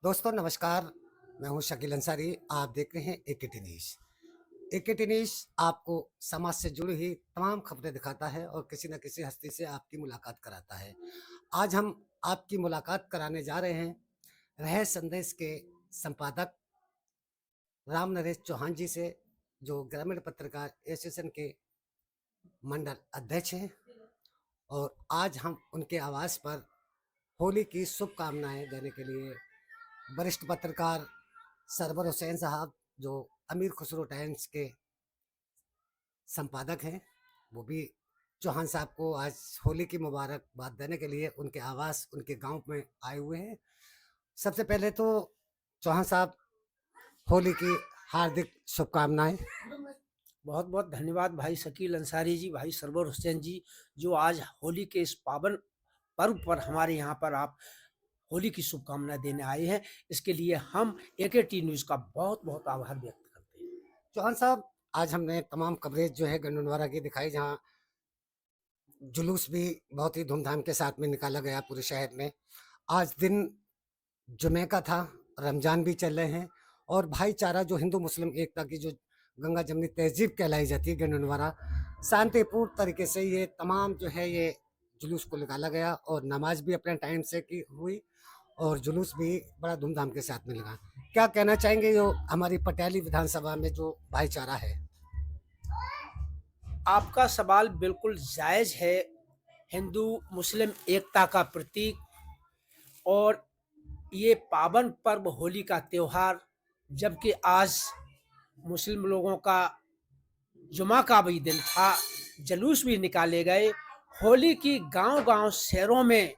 दोस्तों नमस्कार। मैं हूं शकील अंसारी। आप देख रहे हैं एकेटी न्यूज। एकेटी न्यूज आपको समाज से जुड़ी हुई तमाम खबरें दिखाता है और किसी न किसी हस्ती से आपकी मुलाकात कराता है। आज हम आपकी मुलाकात कराने जा रहे हैं रह संदेश के संपादक राम नरेश चौहान जी से, जो ग्रामीण पत्रकार एसोसिएशन के मंडल अध्यक्ष हैं। और आज हम उनके आवास पर होली की शुभकामनाएं देने के लिए वरिष्ठ पत्रकार सरवर हुसैन साहब, जो अमीर खुसरो टाइम्स के संपादक हैं, वो भी चौहान साहब को आज होली की मुबारकबाद देने के लिए उनके आवास, उनके गांव में आए हुए हैं। सबसे पहले तो चौहान साहब, होली की हार्दिक शुभकामनाएं। बहुत बहुत धन्यवाद भाई शकील अंसारी जी, भाई सरवर हुसैन जी, जो आज होली के इस पावन पर्व पर हमारे यहाँ पर आप होली की शुभकामनाएं देने आए हैं। इसके लिए हम एकेटी न्यूज़ का बहुत बहुत आभार व्यक्त करते हैं। चौहान साहब, आज हमने तमाम कवरेज जो है गंडोनवारा की दिखाई, जहाँ जुलूस भी बहुत ही धूमधाम के साथ में निकाला गया पूरे शहर में। आज दिन जुमे का था, रमजान भी चल रहे हैं और भाईचारा, जो हिंदू मुस्लिम एकता की जो गंगा जमनी तहजीब कहलाई जाती है गंडोनवारा, शांतिपूर्ण तरीके से ये तमाम जो है ये जुलूस को निकाला गया और नमाज भी अपने टाइम से की हुई और जुलूस भी बड़ा धूमधाम के साथ में लगा। क्या कहना चाहेंगे जो हमारी पटियाली विधानसभा में जो भाईचारा है? आपका सवाल बिल्कुल जायज़ है। हिंदू मुस्लिम एकता का प्रतीक और ये पावन पर्व होली का त्यौहार, जबकि आज मुस्लिम लोगों का जुमा का भी दिन था, जुलूस भी निकाले गए। होली की गांव-गांव शहरों में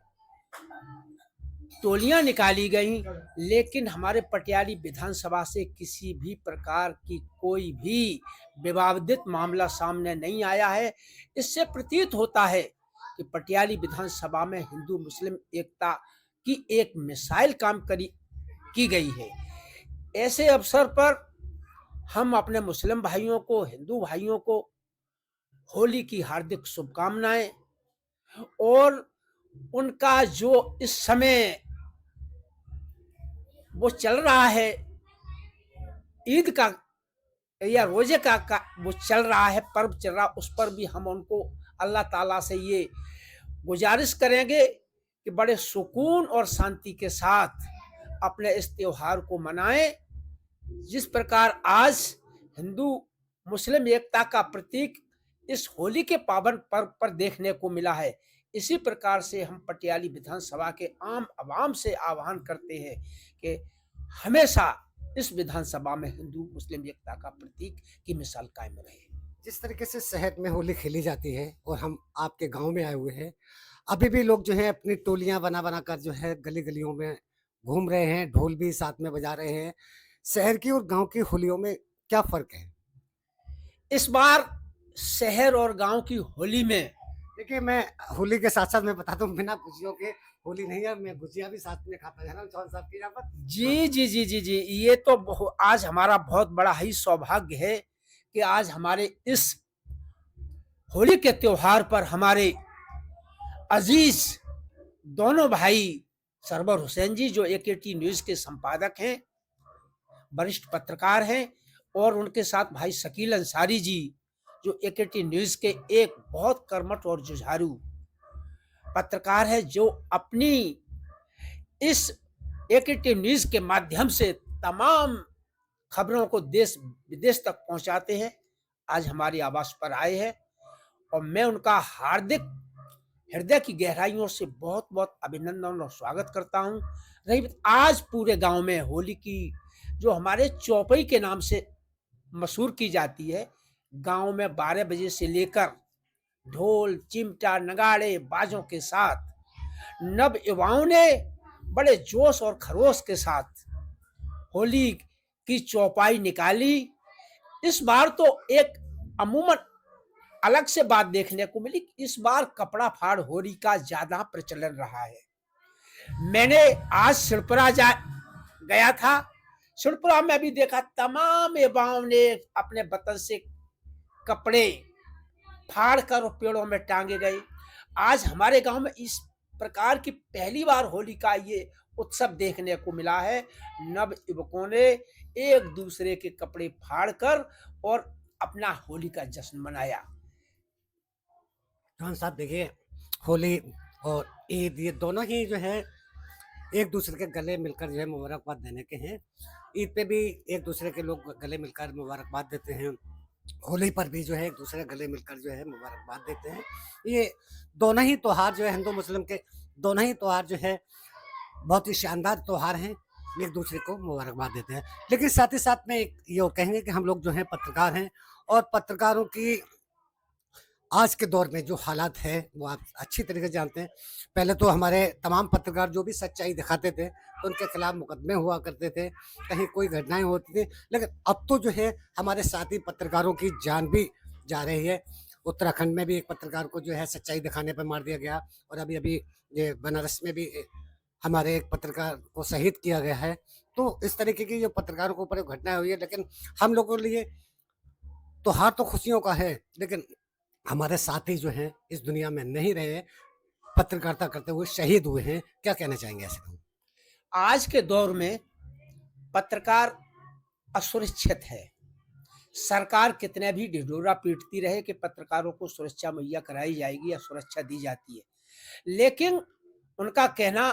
टोलियां निकाली गईं, लेकिन हमारे पटियाली विधानसभा से किसी भी प्रकार की कोई भी विवादित मामला सामने नहीं आया है। इससे प्रतीत होता है कि पटियाली विधानसभा में हिंदू मुस्लिम एकता की एक मिसाइल काम की गई है। ऐसे अवसर पर हम अपने मुस्लिम भाइयों को, हिंदू भाइयों को होली की हार्दिक शुभकामनाएं, और उनका जो इस समय वो चल रहा है ईद का या रोजे का वो चल रहा है, पर्व चल रहा, उस पर भी हम उनको अल्लाह ताला से ये गुजारिश करेंगे कि बड़े सुकून और शांति के साथ अपने इस त्योहार को मनाएं। जिस प्रकार आज हिंदू मुस्लिम एकता का प्रतीक इस होली के पावन पर्व पर देखने को मिला है, इसी प्रकार से हम पटियाली विधानसभा के आम आवाम से आह्वान करते हैं कि हमेशा इस विधानसभा में हिंदू मुस्लिम एकता का प्रतीक की मिसाल कायम रहे। जिस तरीके से शहर में होली खेली जाती है और हम आपके गांव में आए हुए हैं, अभी भी लोग जो है अपनी टोलियां बना बना कर जो है गली गलियों में घूम रहे हैं, ढोल भी साथ में बजा रहे हैं। शहर की और गांव की होलियों में क्या फर्क है? इस बार शहर और गांव की होली में, देखिए, मैं होली के साथ साथ मैं बताता हूँ, बिना गुजियों के होली नहीं है। मैं गुजिया भी साथ में खाता है ना चौहान साहब की यहाँ पर। जी जी जी जी जी, ये तो आज हमारा बहुत बड़ा ही सौभाग्य है कि आज हमारे इस होली के त्योहार पर हमारे अजीज दोनों भाई सरवर हुसैन जी, जो एकेटी न्यूज़ के संपादक हैं, वरिष्ठ पत्रकार हैं, और उनके साथ भाई शकील अंसारी जी, जो एकेटी न्यूज़ के एक बहुत कर्मठ और जुझारू पत्रकार है, जो अपनी इस एकेटी न्यूज़ के माध्यम से तमाम खबरों को देश विदेश तक पहुंचाते हैं, आज हमारी आवास पर आए हैं और मैं उनका हार्दिक हृदय की गहराइयों से बहुत बहुत अभिनंदन और स्वागत करता हूं। रही आज पूरे गांव में होली की, जो हमारे चौपाई के नाम से मशहूर की जाती है, गांव में 12 बजे से लेकर ढोल चिमटा नगाड़े बाजों के साथ नव युवाओं ने बड़े जोश और खरोश के साथ होली की चौपाई निकाली। इस बार तो एक अमूमन अलग से बात देखने को मिली, इस बार कपड़ा फाड़ होली का ज्यादा प्रचलन रहा है। मैंने आज सिरपुरा गया था, सिरपुरा में भी देखा तमाम युवाओं ने अपने वतन से कपड़े फाड़ कर पेड़ों में टांगे गए। आज हमारे गांव में इस प्रकार की पहली बार होली का ये उत्सव देखने को मिला है। नव युवकों ने एक दूसरे के कपड़े फाड़कर और अपना होली का जश्न मनाया। जॉन साहब देखिए, होली और ईद ये दोनों ही जो है एक दूसरे के गले मिलकर जो है मुबारकबाद देने के हैं। ईद पे भी एक दूसरे के लोग गले मिलकर मुबारकबाद देते हैं। होली पर भी जो है एक दूसरे के गले मिलकर जो है मुबारकबाद देते हैं। ये दोनों ही त्योहार जो है हिंदू मुस्लिम के दोनों ही त्योहार जो है बहुत ही शानदार त्योहार हैं, एक दूसरे को मुबारकबाद देते हैं। लेकिन साथ ही साथ में एक ये कहेंगे कि हम लोग जो हैं पत्रकार हैं और पत्रकारों की आज के दौर में जो हालात है वो आप अच्छी तरीके से जानते हैं। पहले तो हमारे तमाम पत्रकार जो भी सच्चाई दिखाते थे तो उनके खिलाफ मुकदमे हुआ करते थे, कहीं कोई घटनाएं होती थी। लेकिन अब तो जो है हमारे साथी पत्रकारों की जान भी जा रही है। उत्तराखंड में भी एक पत्रकार को जो है सच्चाई दिखाने पर मार दिया गया और अभी अभी ये बनारस में भी हमारे एक पत्रकार को शहीद किया गया है। तो इस तरीके की जो पत्रकारों के ऊपर घटनाएं हुई है, लेकिन हम लोगों के लिए त्योहार तो खुशियों का है, लेकिन हमारे साथी जो हैं इस दुनिया में नहीं रहे, पत्रकारिता करते हुए शहीद हुए हैं। क्या कहना चाहेंगे ऐसे में? आज के दौर में पत्रकार असुरक्षित है। सरकार कितने भी ढिढोरा पीटती रहे कि पत्रकारों को सुरक्षा मुहैया कराई जाएगी या सुरक्षा दी जाती है, लेकिन उनका कहना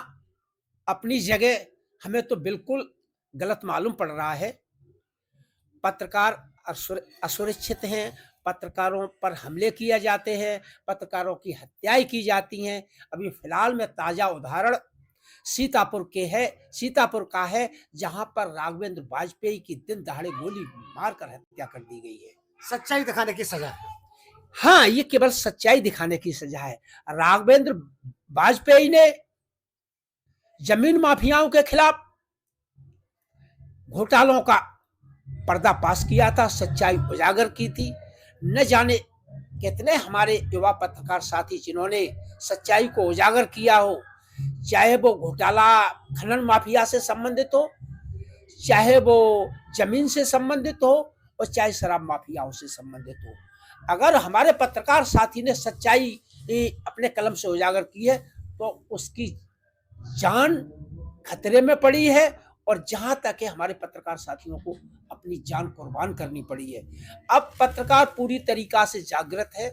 अपनी जगह हमें तो बिल्कुल गलत मालूम पड़ रहा है। पत्रकार असुरक्षित हैं, पत्रकारों पर हमले किए जाते हैं, पत्रकारों की हत्याएं की जाती हैं। अभी फिलहाल में ताजा उदाहरण सीतापुर का है, जहां पर राघवेंद्र वाजपेयी की दिन दहाड़े गोली मारकर हत्या कर दी गई है। सच्चाई दिखाने की सजा। हाँ, ये केवल सच्चाई दिखाने की सजा है। राघवेंद्र वाजपेयी ने जमीन माफियाओं के खिलाफ घोटालों का पर्दाफाश किया था, सच्चाई उजागर की थी। न जाने कितने हमारे युवा पत्रकार साथी जिन्होंने सच्चाई को उजागर किया हो, चाहे वो घोटाला खनन माफिया से संबंधित हो, चाहे वो जमीन से संबंधित हो और चाहे शराब माफियाओं से संबंधित हो। अगर हमारे पत्रकार साथी ने सच्चाई अपने कलम से उजागर की है तो उसकी जान खतरे में पड़ी है, और जहां तक है हमारे पत्रकार साथियों को अपनी जान कुर्बान करनी पड़ी है। अब पत्रकार पूरी तरीका से जागृत है।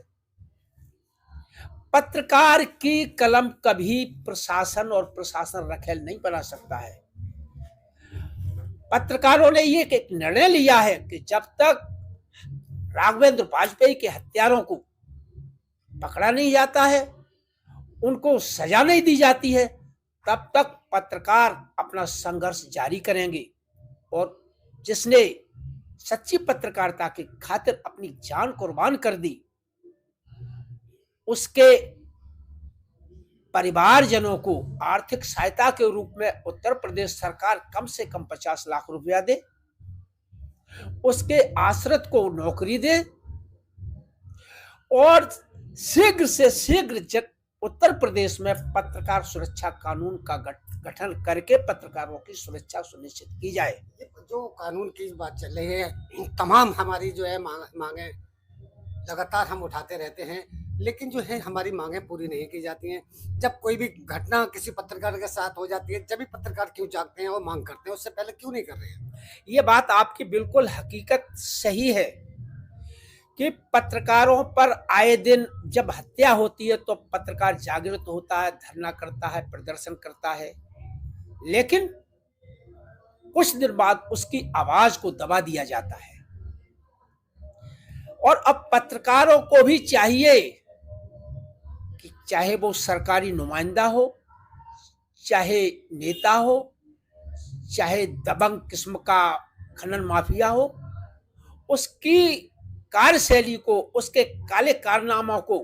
पत्रकार की कलम कभी प्रशासन और प्रशासन रखेल नहीं बना सकता है। पत्रकारों ने ये एक निर्णय लिया है कि जब तक राघवेंद्र वाजपेयी के हत्यारों को पकड़ा नहीं जाता है, उनको सजा नहीं दी जाती है, तब तक पत्रकार अपना संघर्ष जारी करेंगे। और जिसने सच्ची पत्रकारिता की खातिर अपनी जान कुर्बान कर दी, उसके परिवारजनों को आर्थिक सहायता के रूप में उत्तर प्रदेश सरकार कम से कम 50 लाख रुपया दे, उसके आश्रित को नौकरी दे और शीघ्र से शीघ्र उत्तर प्रदेश में पत्रकार सुरक्षा कानून का गठन करके पत्रकारों की सुरक्षा सुनिश्चित की जाए। जो कानून की बात चल रही है, तमाम हमारी जो है मांगे लगातार हम उठाते रहते हैं, लेकिन जो है हमारी मांगे पूरी नहीं की जाती हैं। जब कोई भी घटना किसी पत्रकार के साथ हो जाती है, जब भी पत्रकार क्यों जागते हैं और मांग करते हैं, उससे पहले क्यों नहीं कर रहे हैं? ये बात आपकी बिल्कुल हकीकत सही है कि पत्रकारों पर आए दिन जब हत्या होती है तो पत्रकार जागृत होता है, धरना करता है, प्रदर्शन करता है, लेकिन कुछ दिन बाद उसकी आवाज को दबा दिया जाता है। और अब पत्रकारों को भी चाहिए कि चाहे वो सरकारी नुमाइंदा हो, चाहे नेता हो, चाहे दबंग किस्म का खनन माफिया हो, उसकी कार्यशैली को, उसके काले कारनामों को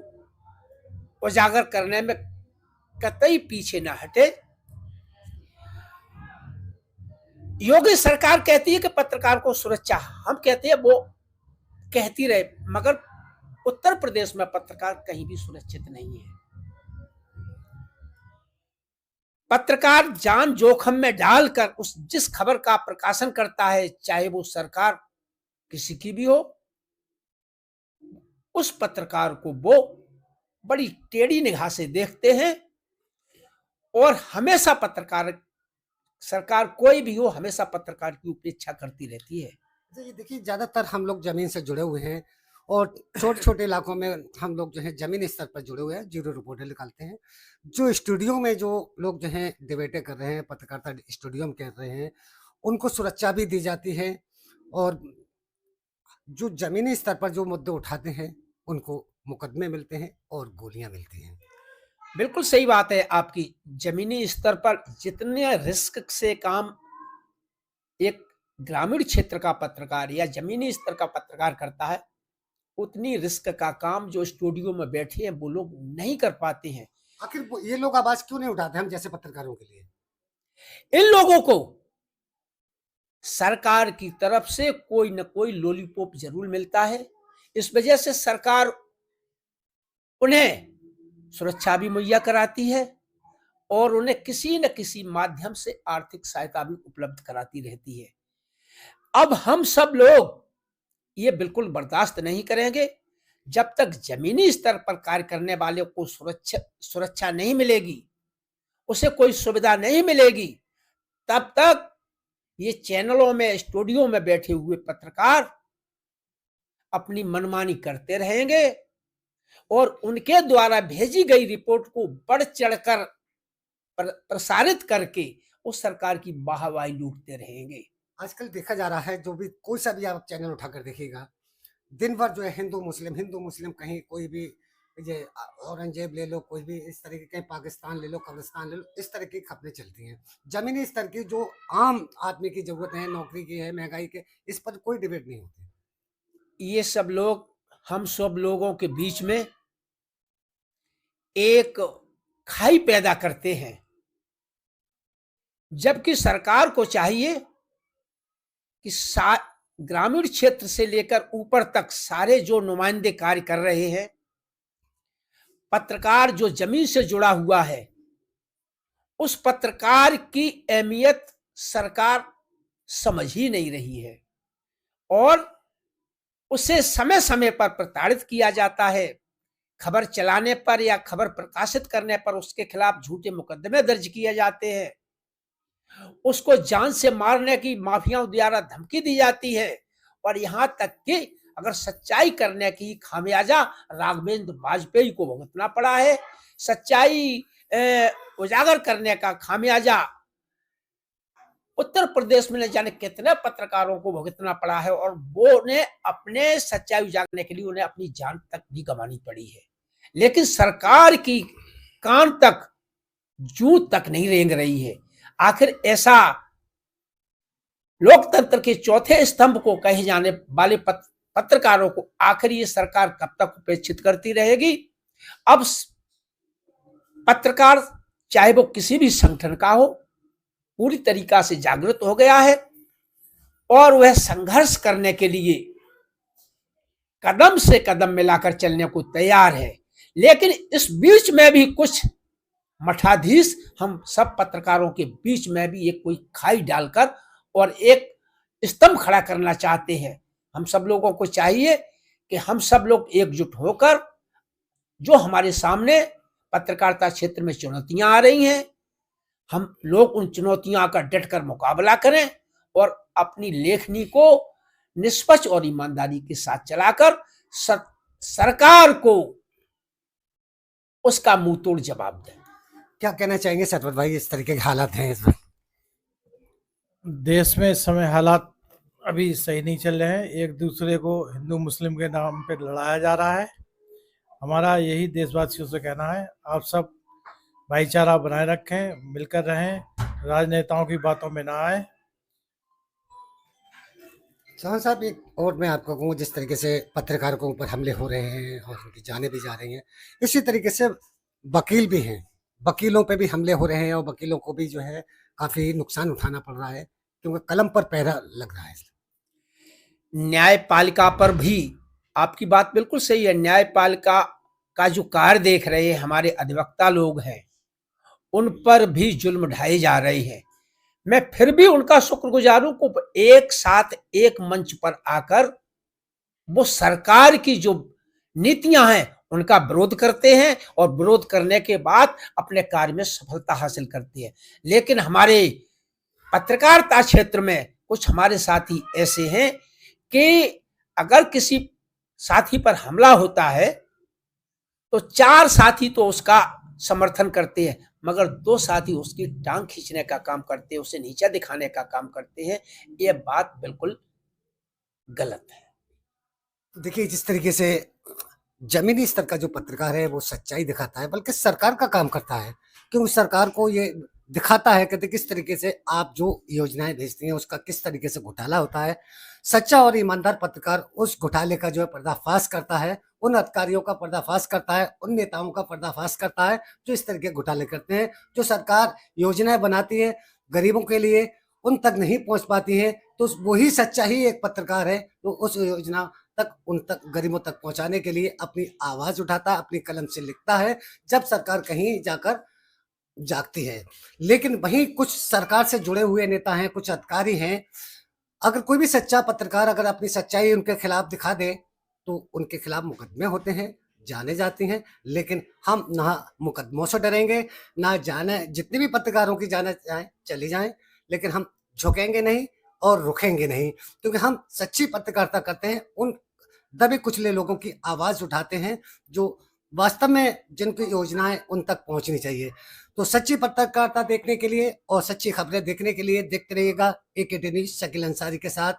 उजागर करने में कतई पीछे न हटे। योगी सरकार कहती है कि पत्रकार को सुरक्षा, हम कहते हैं वो कहती रहे, मगर उत्तर प्रदेश में पत्रकार कहीं भी सुरक्षित नहीं है। पत्रकार जान जोखिम में डालकर जिस खबर का प्रकाशन करता है, चाहे वो सरकार किसी की भी हो, उस पत्रकार को वो बड़ी टेढ़ी निगाह से देखते हैं और हमेशा पत्रकार सरकार कोई भी हो हमेशा पत्रकार की उपेक्षा करती रहती है। तो ये देखिए ज़्यादातर हम लोग ज़मीन से जुड़े हुए हैं और छोटे-छोटे इलाकों में हम लोग जो है ज़मीनी स्तर पर जुड़े हुए हैं, ज़ीरो रिपोर्टर निकालते हैं। जो स्टूडियो में जो लोग जो हैं डिबेटें कर रहे हैं, पत्रकारिता स्टूडियो में कर रहे हैं, उनको सुरक्षा भी दी जाती है और जो ज़मीनी स्तर पर जो मुद्दे उठाते हैं, उनको मुकदमे मिलते हैं और गोलियाँ मिलती हैं। बिल्कुल सही बात है आपकी। ज़मीनी स्तर पर जितने रिस्क से काम एक ग्रामीण क्षेत्र का पत्रकार या ज़मीनी स्तर का पत्रकार करता है, उतनी रिस्क का काम जो स्टूडियो में बैठे हैं वो लोग नहीं कर पाते हैं। आखिर वो ये लोग आवाज़ क्यों नहीं उठाते हम जैसे पत्रकारों के लिए? इन लोगों को सरकार की तरफ से कोई न कोई लॉलीपॉप ज़रूर मिलता है। इस वजह से सरकार उन्हें सुरक्षा भी मुहैया कराती है और उन्हें किसी न किसी माध्यम से आर्थिक सहायता भी उपलब्ध कराती रहती है। अब हम सब लोग ये बिल्कुल बर्दाश्त नहीं करेंगे। जब तक ज़मीनी स्तर पर कार्य करने वाले को सुरक्षा नहीं मिलेगी, उसे कोई सुविधा नहीं मिलेगी, तब तक ये चैनलों में, स्टूडियो में बैठे हुए पत्रकार अपनी मनमानी करते रहेंगे और उनके द्वारा भेजी गई रिपोर्ट को बढ़ चढ़कर प्रसारित करके उस सरकार की वाहवाही लूटते रहेंगे। आजकल देखा जा रहा है जो भी कोई सा भी आप चैनल उठाकर देखिएगा, दिन भर जो है हिंदू मुस्लिम कहीं कोई भी ये औरंगजेब ले लो, कोई भी इस तरह के कहीं पाकिस्तान ले लो, कब्रिस्तान ले लो, इस तरह की खबरें चलती हैं। ज़मीनी स्तर की जो आम आदमी की ज़रूरत है, नौकरी की है, महँगाई के, इस पर कोई डिबेट नहीं होती। ये सब लोग हम सब लोगों के बीच में एक खाई पैदा करते हैं, जबकि सरकार को चाहिए कि ग्रामीण क्षेत्र से लेकर ऊपर तक सारे जो नुमाइंदे कार्य कर रहे हैं, पत्रकार जो जमीन से जुड़ा हुआ है, उस पत्रकार की अहमियत सरकार समझ ही नहीं रही है और उसे समय समय पर प्रताड़ित किया जाता है। खबर चलाने पर या खबर प्रकाशित करने पर उसके खिलाफ झूठे मुकदमे दर्ज किए जाते हैं। उसको जान से मारने की माफियाओं द्वारा धमकी दी जाती है और यहाँ तक कि अगर सच्चाई करने की खामियाजा राघवेंद्र वाजपेयी को भुगतना पड़ा है, सच्चाई उजागर करने का खामियाजा उत्तर प्रदेश में न जाने कितने पत्रकारों को भुगतना पड़ा है और वो ने अपने सच्चाई उजागरने के लिए उन्हें अपनी जान तक भी गंवानी पड़ी है। लेकिन सरकार की कान तक जूं तक नहीं रेंग रही है। आखिर ऐसा लोकतंत्र के चौथे स्तंभ को कहे जाने वाले पत्रकारों को आखिर ये सरकार कब तक उपेक्षित करती रहेगी? अब पत्रकार चाहे वो किसी भी संगठन का हो, पूरी तरीका से जागृत हो गया है और वह संघर्ष करने के लिए कदम से कदम मिलाकर चलने को तैयार है। लेकिन इस बीच में भी कुछ मठाधीश हम सब पत्रकारों के बीच में भी एक कोई खाई डालकर और एक स्तंभ खड़ा करना चाहते हैं। हम सब लोगों को चाहिए कि हम सब लोग एकजुट होकर जो हमारे सामने पत्रकारिता क्षेत्र में चुनौतियां आ रही हैं, हम लोग उन चुनौतियों का डटकर मुकाबला करें और अपनी लेखनी को निष्पक्ष और ईमानदारी के साथ चलाकर सरकार को उसका मुंह तोड़ जवाब दें। क्या कहना चाहेंगे सरपत भाई, इस तरीके के हालात हैं इस वक्त? देश में इस समय हालात अभी सही नहीं चल रहे हैं। एक दूसरे को हिंदू मुस्लिम के नाम पे लड़ाया जा रहा है। हमारा यही देशवासियों से कहना है, आप सब भाईचारा बनाए रखें, मिलकर रहें, राजनेताओं की बातों में ना आए। चौहान साहब, एक और मैं आपको कहूँ, जिस तरीके से पत्रकारों के ऊपर हमले हो रहे हैं और उनकी जानें भी जा रही हैं, इसी तरीके से वकील भी हैं, वकीलों पे भी हमले हो रहे हैं और वकीलों को भी जो है काफ़ी नुकसान उठाना पड़ रहा है क्योंकि कलम पर पहरा लग रहा है। न्यायपालिका पर भी आपकी बात बिल्कुल सही है। न्यायपालिका का जो कार्य देख रहे हैं हमारे अधिवक्ता लोग हैं, उन पर भी जुल्म ढाए जा रहे हैं। मैं फिर भी उनका शुक्रगुजार हूं कि एक साथ एक मंच पर आकर वो सरकार की जो नीतियां हैं उनका विरोध करते हैं और विरोध करने के बाद अपने कार्य में सफलता हासिल करते हैं। लेकिन हमारे पत्रकारिता क्षेत्र में कुछ हमारे साथी ऐसे हैं कि अगर किसी साथी पर हमला होता है तो 4 साथी तो उसका समर्थन करते हैं, मगर 2 साथी उसकी टांग खींचने का काम करते हैं, उसे नीचा दिखाने का काम करते हैं। ये बात बिल्कुल गलत है। देखिए, जिस तरीके से जमीनी स्तर का जो पत्रकार है वो सच्चाई दिखाता है, बल्कि सरकार का काम करता है, क्योंकि सरकार को ये दिखाता है कि किस तरीके से आप जो योजनाएं भेजती हैं उसका किस तरीके से घोटाला होता है। सच्चा और ईमानदार पत्रकार उस घोटाले का जो है पर्दाफाश करता है, उन अधिकारियों का पर्दाफाश करता है, उन नेताओं का पर्दाफाश करता है जो इस तरह के घोटाले करते हैं। जो सरकार योजनाएं बनाती है गरीबों के लिए, उन तक नहीं पहुंच पाती है, तो वही सच्चा ही एक पत्रकार है जो उस योजना तक उन तक गरीबों तक पहुंचाने के लिए अपनी आवाज उठाता है, अपनी कलम से लिखता है, जब सरकार कहीं जाकर जागती है। लेकिन वहीं कुछ सरकार से जुड़े हुए नेता हैं, कुछ अधिकारी हैं, अगर कोई भी सच्चा पत्रकार अगर अपनी सच्चाई उनके खिलाफ दिखा दे, तो उनके खिलाफ मुकदमे होते हैं, जाने जाती हैं। लेकिन हम ना मुकदमों से डरेंगे, ना जाने जितने भी पत्रकारों की जाना चाहें चली जाएं, लेकिन हम झुकेंगे नहीं और रुकेंगे नहीं, क्योंकि हम सच्ची पत्रकारिता करते हैं, उन दबे कुचले लोगों की आवाज उठाते हैं जो वास्तव में जिनकी योजनाएं उन तक पहुंचनी चाहिए। तो सच्ची पत्रकारिता देखने के लिए और सच्ची खबरें देखने के लिए देखते रहिएगा एकेटी न्यूज़ शकील अंसारी के साथ।